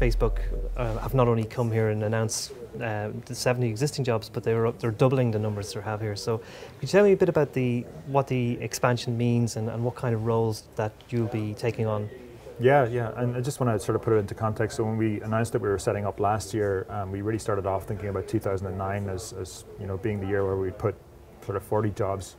Facebook have not only come here and announced the 70 existing jobs, but they're doubling the numbers they have here. So could you tell me a bit about what the expansion means and what kind of roles that you'll be taking on? Yeah, and I just want to sort of put it into context. So when we announced that we were setting up last year, we really started off thinking about 2009 as being the year where we'd put sort of 40 jobs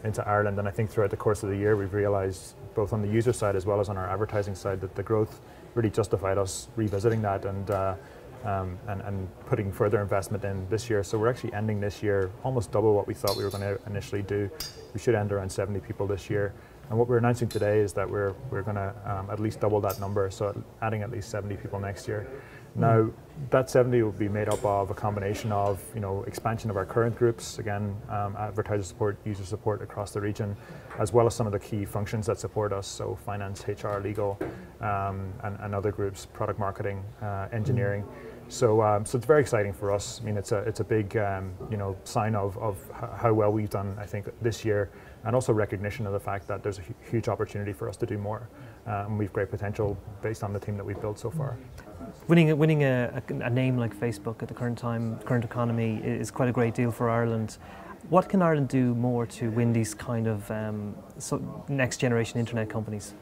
into Ireland. And I think throughout the course of the year, we've realized, both on the user side as well as on our advertising side, that the growth really justified us revisiting that and putting further investment in this year. So we're actually ending this year almost double what we thought we were going to initially do. We should end around 70 people this year. And what we're announcing today is that we're going to at least double that number, so adding at least 70 people next year. Now, that 70 will be made up of a combination of expansion of our current groups, again, advertiser support, user support across the region, as well as some of the key functions that support us, so finance, HR, legal, and other groups, product marketing, engineering. So it's very exciting for us. I mean, it's a big sign of how well we've done, I think, this year, and also recognition of the fact that there's a huge opportunity for us to do more, and we've great potential based on the team that we've built so far. Winning a name like Facebook at the current economy is quite a great deal for Ireland. What can Ireland do more to win these kind of next generation internet companies?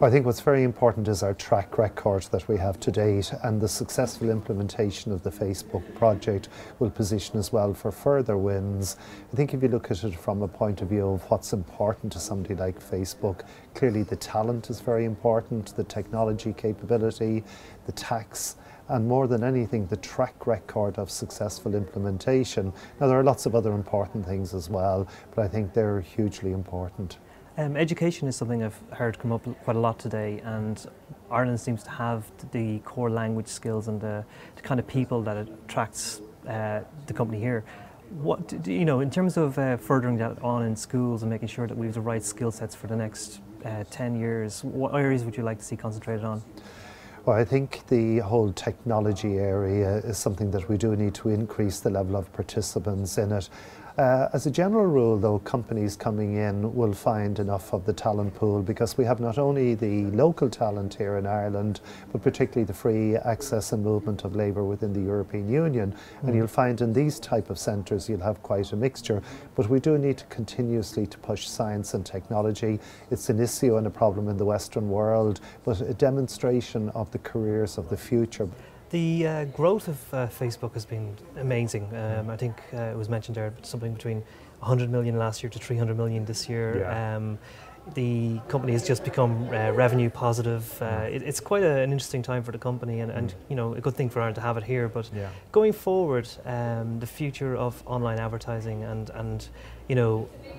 I think what's very important is our track record that we have to date, and the successful implementation of the Facebook project will position us well for further wins. I think if you look at it from a point of view of what's important to somebody like Facebook, clearly the talent is very important, the technology capability, the tax, and more than anything, the track record of successful implementation. Now, there are lots of other important things as well, but I think they're hugely important. Education is something I've heard come up quite a lot today, and Ireland seems to have the core language skills and the kind of people that attracts the company here. What in terms of furthering that on in schools and making sure that we have the right skill sets for the next 10 years, what areas would you like to see concentrated on? Well, I think the whole technology area is something that we do need to increase the level of participants in it. As a general rule, though, companies coming in will find enough of the talent pool, because we have not only the local talent here in Ireland, but particularly the free access and movement of labour within the European Union. And you'll find in these type of centres you'll have quite a mixture. But we do need to continuously to push science and technology. It's an issue and a problem in the Western world, but a demonstration of the careers of the future. The growth of Facebook has been amazing. I think it was mentioned there, something between 100 million last year to 300 million this year. Yeah. The company has just become revenue positive. It's quite an interesting time for the company, and a good thing for Ireland to have it here. But going forward, the future of online advertising and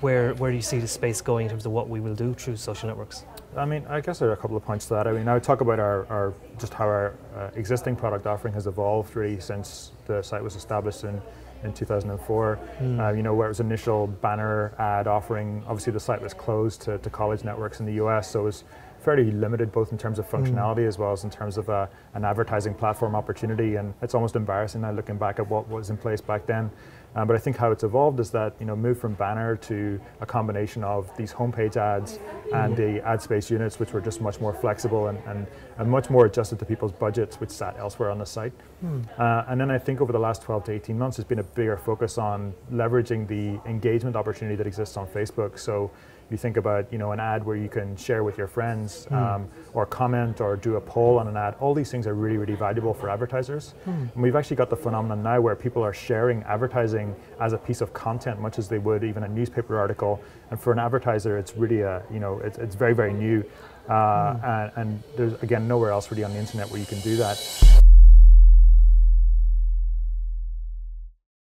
where do you see the space going in terms of what we will do through social networks? I mean, I guess there are a couple of points to that. I mean, I would talk about our just how our existing product offering has evolved really since the site was established in 2004. Where it was initial banner ad offering. Obviously, the site was closed to college networks in the US, so it was fairly limited both in terms of functionality as well as in terms of an advertising platform opportunity. And it's almost embarrassing now looking back at what was in place back then. But I think how it's evolved is that moved from banner to a combination of these homepage ads and the ad space units, which were just much more flexible and much more adjusted to people's budgets, which sat elsewhere on the site. And then I think over the last 12 to 18 months, there's been a bigger focus on leveraging the engagement opportunity that exists on Facebook. So you think about an ad where you can share with your friends or comment or do a poll on an ad. All these things are really, really valuable for advertisers. And we've actually got the phenomenon now where people are sharing advertising as a piece of content, much as they would even a newspaper article. And for an advertiser, it's really it's very, very new. And there's, again, nowhere else really on the internet where you can do that.